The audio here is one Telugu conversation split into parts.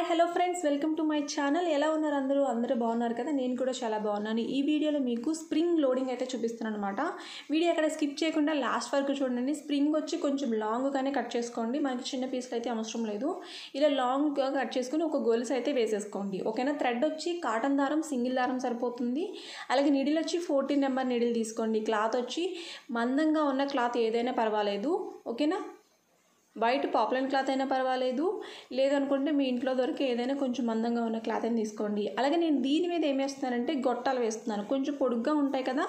Hello friends, welcome to my channel. ఎలా ఉన్నారు అందరూ బాగున్నారు కదా. నేను కూడా చాలా బాగున్నాను. ఈ వీడియోలో మీకు స్ప్రింగ్ లోడింగ్ అయితే చూపిస్తున్నాను అనమాట. వీడియో అక్కడ స్కిప్ చేయకుండా లాస్ట్ వరకు చూడండి. స్ప్రింగ్ వచ్చి కొంచెం లాంగ్గానే కట్ చేసుకోండి, మనకి చిన్న పీస్లు అయితే అవసరం లేదు. ఇలా లాంగ్గా కట్ చేసుకుని ఒక గొలుసు అయితే వేసేసుకోండి, ఓకేనా. థ్రెడ్ వచ్చి కాటన్ దారం, సింగిల్ దారం సరిపోతుంది. అలాగే నీడిల్ వచ్చి 14 నెంబర్ నీడిల్ తీసుకోండి. క్లాత్ వచ్చి మందంగా ఉన్న క్లాత్ ఏదైనా పర్వాలేదు, ఓకేనా. వైట్ పాపులర్ క్లాత్ అయినా పర్వాలేదు, లేదనుకుంటే మీ ఇంట్లో దొరికే ఏదైనా కొంచెం మందంగా ఉన్న క్లాత్ అయినా తీసుకోండి. అలాగే నేను దీని మీద ఏం వేస్తున్నానంటే గొట్టాలు వేస్తున్నాను. కొంచెం పొడుగ్గా ఉంటాయి కదా,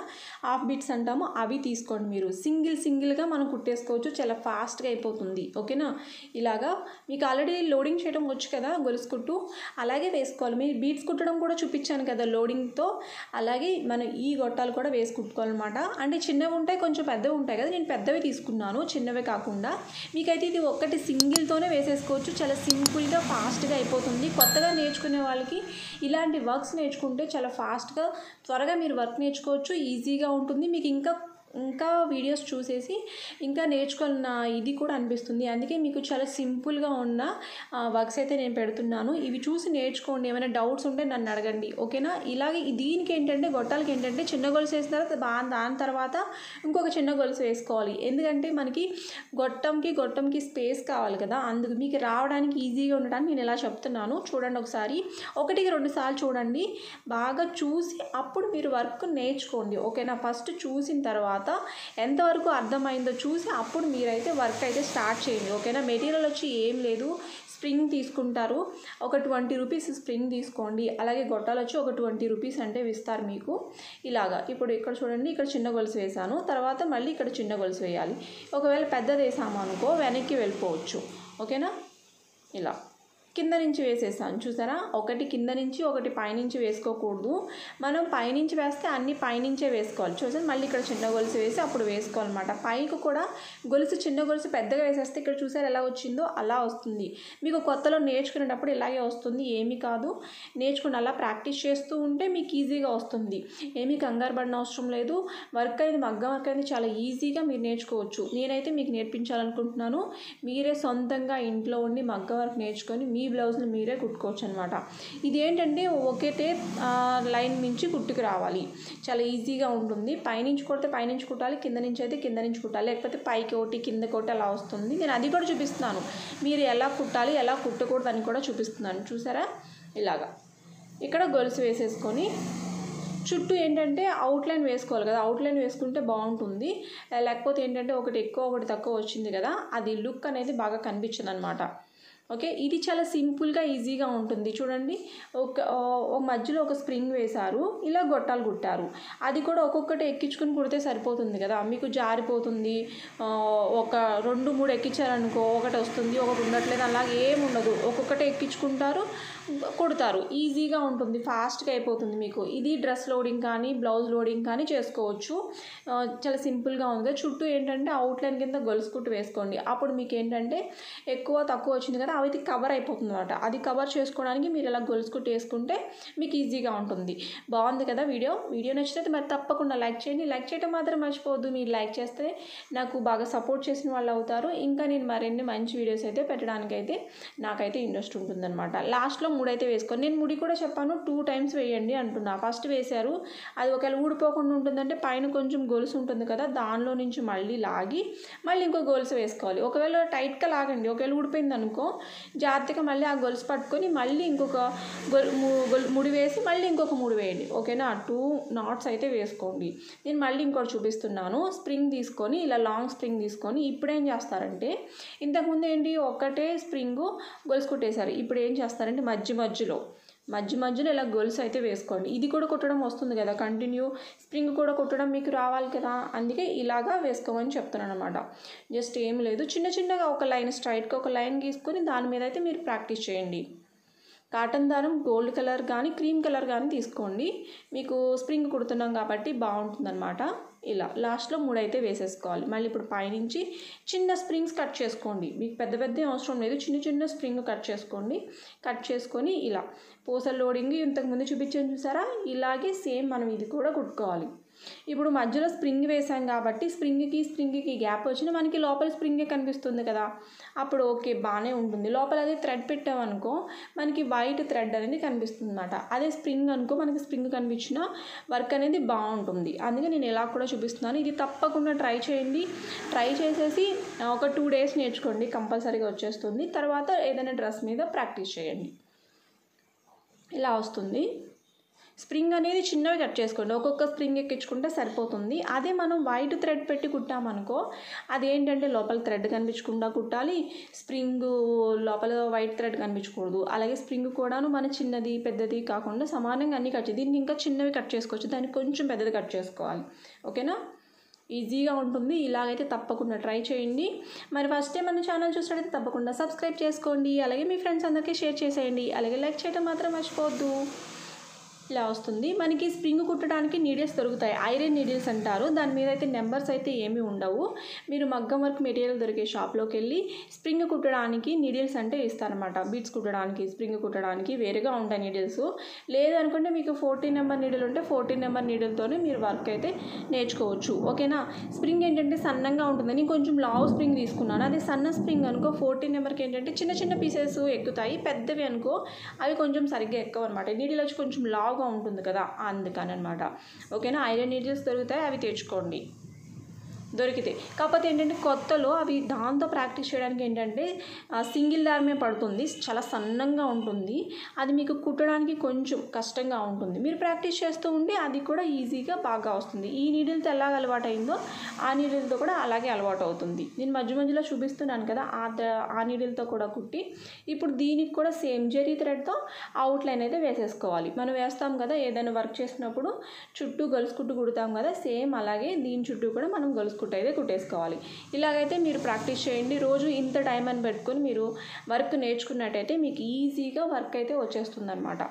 హాఫ్ బీట్స్ అంటాము, అవి తీసుకోండి. మీరు సింగిల్గా మనం కుట్టేసుకోవచ్చు, చాలా ఫాస్ట్గా అయిపోతుంది, ఓకేనా. ఇలాగా మీకు ఆల్రెడీ లోడింగ్ చేయడం వచ్చు కదా, గొలుసు కుట్టు అలాగే వేసుకోవాలి. మీరు బీట్స్ కుట్టడం కూడా చూపించాను కదా లోడింగ్తో, అలాగే మనం ఈ గొట్టాలు కూడా వేసి కుట్టుకోవాలన్నమాట. అంటే చిన్నవి ఉంటాయి, కొంచెం పెద్దవి ఉంటాయి కదా, నేను పెద్దవి తీసుకున్నాను, చిన్నవే కాకుండా. మీకైతే ఇది ఒక్కటి సింగిల్తోనే వేసేసుకోవచ్చు, చాలా సింపుల్గా ఫాస్ట్గా అయిపోతుంది. కొత్తగా నేర్చుకునే వాళ్ళకి ఇలాంటి వర్క్స్ నేర్చుకుంటే చాలా ఫాస్ట్గా త్వరగా మీరు వర్క్ నేర్చుకోవచ్చు, ఈజీగా ఉంటుంది. మీకు ఇంకా వీడియోస్ చూసేసి ఇంకా నేర్చుకున్న ఇది కూడా అనిపిస్తుంది. అందుకే మీకు చాలా సింపుల్గా ఉన్న వర్క్స్ అయితే నేను పెడుతున్నాను. ఇవి చూసి నేర్చుకోండి. ఏమైనా డౌట్స్ ఉంటే నన్ను అడగండి, ఓకేనా. ఇలాగే దీనికి ఏంటంటే గొట్టాలకి ఏంటంటే చిన్న గొలుసు వేసిన తర్వాత దాని తర్వాత ఇంకొక చిన్న గొలుసు వేసుకోవాలి. ఎందుకంటే మనకి గొట్టంకి స్పేస్ కావాలి కదా, అందుకు మీకు రావడానికి ఈజీగా ఉండడానికి నేను ఇలా చెప్తున్నాను. చూడండి ఒకసారి, 1-2 సార్లు చూడండి, బాగా చూసి అప్పుడు మీరు వర్క్ నేర్చుకోండి, ఓకేనా. ఫస్ట్ చూసిన తర్వాత ఎంతవరకు అర్థమైందో చూసి అప్పుడు మీరైతే వర్క్ అయితే స్టార్ట్ చేయండి, ఓకేనా. మెటీరియల్ వచ్చి ఏం లేదు, స్ప్రింగ్ తీసుకుంటారు, ఒక 20 రూపీస్ స్ప్రింగ్ తీసుకోండి. అలాగే గొట్టాలు వచ్చి ఒక 20 రూపీస్ అంటే ఇస్తారు మీకు. ఇలాగా ఇప్పుడు ఇక్కడ చూడండి, ఇక్కడ చిన్న గొలుసు వేసాను, తర్వాత మళ్ళీ ఇక్కడ చిన్న గొలుసు వేయాలి. ఒకవేళ పెద్దది వేసాము అనుకో వెనక్కి వెళ్ళిపోవచ్చు, ఓకేనా. ఇలా కింద నుంచి వేసేసాను, చూసారా. ఒకటి కింద నుంచి ఒకటి పైనుంచి వేసుకోకూడదు, మనం పైనుంచి వేస్తే అన్ని పైనుంచే వేసుకోవాలి. చూసాను, మళ్ళీ ఇక్కడ చిన్న గొలుసు వేసి అప్పుడు వేసుకోవాలన్నమాట. పైకి కూడా గొలుసు చిన్న గొలుసు పెద్దగా వేసేస్తే ఇక్కడ చూసారు ఎలా వచ్చిందో అలా వస్తుంది. మీకు కొత్తలో నేర్చుకునేటప్పుడు ఇలాగే వస్తుంది, ఏమీ కాదు. నేర్చుకుని అలా ప్రాక్టీస్ చేస్తూ ఉంటే మీకు ఈజీగా వస్తుంది, ఏమీ కంగారు పడిన అవసరం లేదు. వర్క్ అనేది మగ్గం వర్క్ అనేది చాలా ఈజీగా మీరు నేర్చుకోవచ్చు. నేనైతే మీకు నేర్పించాలనుకుంటున్నాను. మీరే సొంతంగా ఇంట్లో ఉండి మగ్గం వర్క్ నేర్చుకొని మీ బ్లౌజ్ని మీరే కుట్టుకోవచ్చు అనమాట. ఇదేంటంటే ఒకటే లైన్ నుంచి కుట్టుకు రావాలి, చాలా ఈజీగా ఉంటుంది. పైనుంచి కొడితే పైనుంచి కుట్టాలి, కింద నుంచి అయితే కింద నుంచి కుట్టాలి, లేకపోతే పైకి ఒకటి కిందకి ఒకటి అలా వస్తుంది. నేను అది కూడా చూపిస్తున్నాను, మీరు ఎలా కుట్టాలి ఎలా కుట్టకూడదు అని కూడా చూపిస్తున్నాను. చూసారా, ఇలాగా ఇక్కడ గొలుసు వేసేసుకొని చుట్టూ ఏంటంటే అవుట్లైన్ వేసుకోవాలి కదా, అవుట్లైన్ వేసుకుంటే బాగుంటుంది. లేకపోతే ఏంటంటే ఒకటి ఎక్కువ ఒకటి తక్కువ వచ్చింది కదా, అది లుక్ అనేది బాగా కనిపించదు అనమాట, ఓకే. ఇది చాలా సింపుల్గా ఈజీగా ఉంటుంది. చూడండి, ఒక మధ్యలో ఒక స్ప్రింగ్ వేశారు, ఇలా గొట్టాలు కుట్టారు. అది కూడా ఒక్కొక్కటి ఎక్కించుకుని కుడితే సరిపోతుంది కదా, మీకు జారిపోతుంది. ఒక 2-3 ఎక్కించారనుకో ఒకటి వస్తుంది, ఒకటి ఉండట్లేదు, అలాగే ఏముండదు. ఒక్కొక్కటి ఎక్కించుకుంటారు, కుడతారు, ఈజీగా ఉంటుంది, ఫాస్ట్గా అయిపోతుంది మీకు. ఇది డ్రెస్ లోడింగ్ కానీ బ్లౌజ్ లోడింగ్ కానీ చేసుకోవచ్చు, చాలా సింపుల్గా ఉంది. చుట్టూ ఏంటంటే అవుట్లైన్ కింద గొలుసు కుట్టు వేసుకోండి. అప్పుడు మీకు ఏంటంటే ఎక్కువ తక్కువ వచ్చింది కదా, అవి కవర్ అయిపోతుంది అనమాట. అది కవర్ చేసుకోవడానికి మీరు ఇలా గొలుసు కుట్టు వేసుకుంటే మీకు ఈజీగా ఉంటుంది. బాగుంది కదా వీడియో నచ్చితే మరి తప్పకుండా లైక్ చేయండి. లైక్ చేయడం మాత్రం మర్చిపోవద్దు. మీరు లైక్ చేస్తే నాకు బాగా సపోర్ట్ చేసిన వాళ్ళు అవుతారు. ఇంకా నేను మరిన్ని మంచి వీడియోస్ అయితే పెట్టడానికైతే నాకైతే ఇంట్రెస్ట్ ఉంటుందన్నమాట. లాస్ట్లో 3 అయితే వేసుకోండి. నేను ముడి కూడా చెప్పాను 2 టైమ్స్ వేయండి అంటున్నా. ఫస్ట్ వేశారు, అది ఒకవేళ ఊడిపోకుండా ఉంటుందంటే పైన కొంచెం గొలుసు ఉంటుంది కదా, దానిలో నుంచి మళ్ళీ లాగి మళ్ళీ ఇంకో గొలుసు వేసుకోవాలి. ఒకవేళ టైట్గా లాగండి, ఒకవేళ ఊడిపోయింది అనుకో జాగ్రత్తగా మళ్ళీ ఆ గొలుసు పట్టుకొని మళ్ళీ ఇంకొక ముడి వేసి మళ్ళీ ఇంకొక ముడి వేయండి, ఓకేనా. 2 నాట్స్ అయితే వేసుకోండి. నేను మళ్ళీ ఇంకోటి చూపిస్తున్నాను. స్ప్రింగ్ తీసుకొని ఇలా లాంగ్ స్ప్రింగ్ తీసుకొని ఇప్పుడు ఏం చేస్తారంటే, ఇంతకుముందు ఏంటి ఒకటే స్ప్రింగు గొలుసు కుట్టేశారు, ఇప్పుడు ఏం చేస్తారంటే మధ్యలో ఇలా గొలుసు అయితే వేసుకోండి. ఇది కూడా కుట్టడం వస్తుంది కదా, కంటిన్యూ స్ప్రింగ్ కూడా కుట్టడం మీకు రావాలి కదా, అందుకే ఇలాగా వేసుకోమని చెప్తున్నాను అనమాట. జస్ట్ ఏం లేదు, చిన్నగా ఒక లైన్ స్ట్రైట్గా ఒక లైన్ గీసుకొని దాని మీద అయితే మీరు ప్రాక్టీస్ చేయండి. కాటన్ దారం గోల్డ్ కలర్ కానీ క్రీమ్ కలర్ కానీ తీసుకోండి, మీకు స్ప్రింగ్ కుడుతున్నాం కాబట్టి బాగుంటుందన్నమాట. ఇలా లాస్ట్లో 3 అయితే వేసేసుకోవాలి. మళ్ళీ ఇప్పుడు పైనుంచి చిన్న స్ప్రింగ్స్ కట్ చేసుకోండి. మీకు పెద్ద పెద్ద అవసరం లేదు, చిన్న చిన్న స్ప్రింగ్ కట్ చేసుకోండి. కట్ చేసుకొని ఇలా పూసల లోడింగ్ ఇంతకుముందు చూపించాను చూసారా, ఇలాగే సేమ్ మనం ఇది కూడా కుట్టుకోవాలి. ఇప్పుడు మధ్యలో స్ప్రింగ్ వేసాం కాబట్టి స్ప్రింగ్కి గ్యాప్ వచ్చిన మనకి లోపల స్ప్రింగే కనిపిస్తుంది కదా, అప్పుడు ఓకే బాగానే ఉంటుంది. లోపల అదే థ్రెడ్ పెట్టామనుకో మనకి వైట్ థ్రెడ్ అనేది కనిపిస్తుంది అన్నమాట. అదే స్ప్రింగ్ అనుకో మనకి స్ప్రింగ్ కనిపించిన వర్క్ అనేది బాగుంటుంది. అందుకే నేను ఇలా కూడా చూపిస్తున్నాను. ఇది తప్పకుండా ట్రై చేయండి. ట్రై చేసేసి ఒక 2 days నేర్చుకోండి, కంపల్సరీగా వచ్చేస్తుంది. తర్వాత ఏదైనా డ్రెస్ మీద ప్రాక్టీస్ చేయండి. ఇలా వస్తుంది. స్ప్రింగ్ అనేది చిన్నవి కట్ చేసుకోండి, ఒక్కొక్క స్ప్రింగ్ ఎక్కించుకుంటే సరిపోతుంది. అదే మనం వైట్ థ్రెడ్ పెట్టి కుట్టామనుకో అదేంటంటే లోపల థ్రెడ్ కనిపించకుండా కుట్టాలి, స్ప్రింగ్ లోపల వైట్ థ్రెడ్ కనిపించకూడదు. అలాగే స్ప్రింగ్ కూడాను మన చిన్నది పెద్దది కాకుండా సమానంగా అన్నీ కట్ చేయాలి. దీనికి ఇంకా చిన్నవి కట్ చేసుకోవచ్చు, దానికి కొంచెం పెద్దది కట్ చేసుకోవాలి. ఓకేనా, ఈజీగా ఉంటుంది. ఇలాగైతే తప్పకుండా ట్రై చేయండి. మరి ఫస్ట్ టైం మన ఛానల్ చూసినట్టయితే తప్పకుండా సబ్స్క్రైబ్ చేసుకోండి. అలాగే మీ ఫ్రెండ్స్ అందరికీ షేర్ చేసేయండి. అలాగే లైక్ చేయడం మాత్రం మర్చిపోవద్దు. ఇలా వస్తుంది. మనకి స్ప్రింగ్ కుట్టడానికి నీడిల్స్ దొరుకుతాయి, ఐరన్ నీడిల్స్ అంటారు. దాని మీద అయితే నెంబర్స్ అయితే ఏమీ ఉండవు. మీరు మగ్గం వర్క్ మెటీరియల్ దొరికే షాప్లోకి వెళ్ళి స్ప్రింగ్ కుట్టడానికి నీడిల్స్ అంటే ఇస్తారనమాట. బీడ్స్ కుట్టడానికి స్ప్రింగ్ కుట్టడానికి వేరేగా ఉంటాయి నీడిల్స్. లేదు అనుకుంటే మీకు 14 నెంబర్ నీడిల్ ఉంటే 14 నెంబర్ నీడిల్తోనే మీరు వర్క్ అయితే నేర్చుకోవచ్చు. ఓకేనా, స్ప్రింగ్ ఏంటంటే సన్నంగా ఉంటుంది. నేను కొంచెం లావు స్ప్రింగ్ తీసుకున్నాను. అదే సన్న స్ప్రింగ్ అనుకో 14 నెంబర్కి ఏంటంటే చిన్న చిన్న పీసెస్ ఎక్కుతాయి, పెద్దవి అనుకో అవి కొంచెం సరిగ్గా ఎక్కువ అనమాట. నీడిల్ వచ్చి కొంచెం లావు ఉంటుంది కదా, అందుకని అనమాట. ఓకేనా, ఐరన్ నీడిల్స్ దొరుకుతాయి, అవి తెచ్చుకోండి దొరికితే. కాకపోతే ఏంటంటే కొత్తలో అవి దాంతో ప్రాక్టీస్ చేయడానికి ఏంటంటే సింగిల్ దారమే పడుతుంది, చాలా సన్నంగా ఉంటుంది. అది మీకు కుట్టడానికి కొంచెం కష్టంగా ఉంటుంది. మీరు ప్రాక్టీస్ చేస్తూ ఉంటే అది కూడా ఈజీగా బాగా వస్తుంది. ఈ నీడిల్తో ఎలాగ అలవాటు అయిందో ఆ నీడిల్తో కూడా అలాగే అలవాటు అవుతుంది. నేను మధ్యలో చూపిస్తున్నాను కదా, ఆ నీడిల్తో కూడా కుట్టి ఇప్పుడు దీనికి కూడా సేమ్ జెరీ థ్రెడ్తో అవుట్లైన్ అయితే వేసేసుకోవాలి. మనం వేస్తాం కదా ఏదైనా వర్క్ చేసినప్పుడు చుట్టూ గొలుసు కుట్టు కుడతాం కదా, సేమ్ అలాగే దీని చుట్టూ కూడా మనం గొలుసు కుట్టు అయితే కుట్టేసుకోవాలి. ఇలాగైతే మీరు ప్రాక్టీస్ చేయండి. రోజు ఇంత టైం అని పెట్టుకొని మీరు వర్క్ నేర్చుకున్నట్టయితే మీకు ఈజీగా వర్క్ అయితే వచ్చేస్తుంది అనమాట.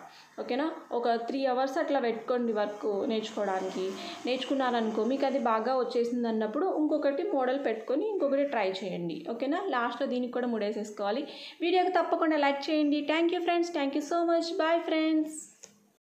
ఓకేనా, ఒక 3 hours అట్లా పెట్టుకోండి వర్క్ నేర్చుకోవడానికి. నేర్చుకున్నారనుకో మీకు అది బాగా వచ్చేసింది అన్నప్పుడు ఇంకొకటి మోడల్ పెట్టుకొని ఇంకొకటి ట్రై చేయండి. ఓకేనా, లాస్ట్లో దీనికి కూడా ముడేసేసుకోవాలి. వీడియోకి తప్పకుండా లైక్ చేయండి. Thank you friends, thank you so much. Bye friends.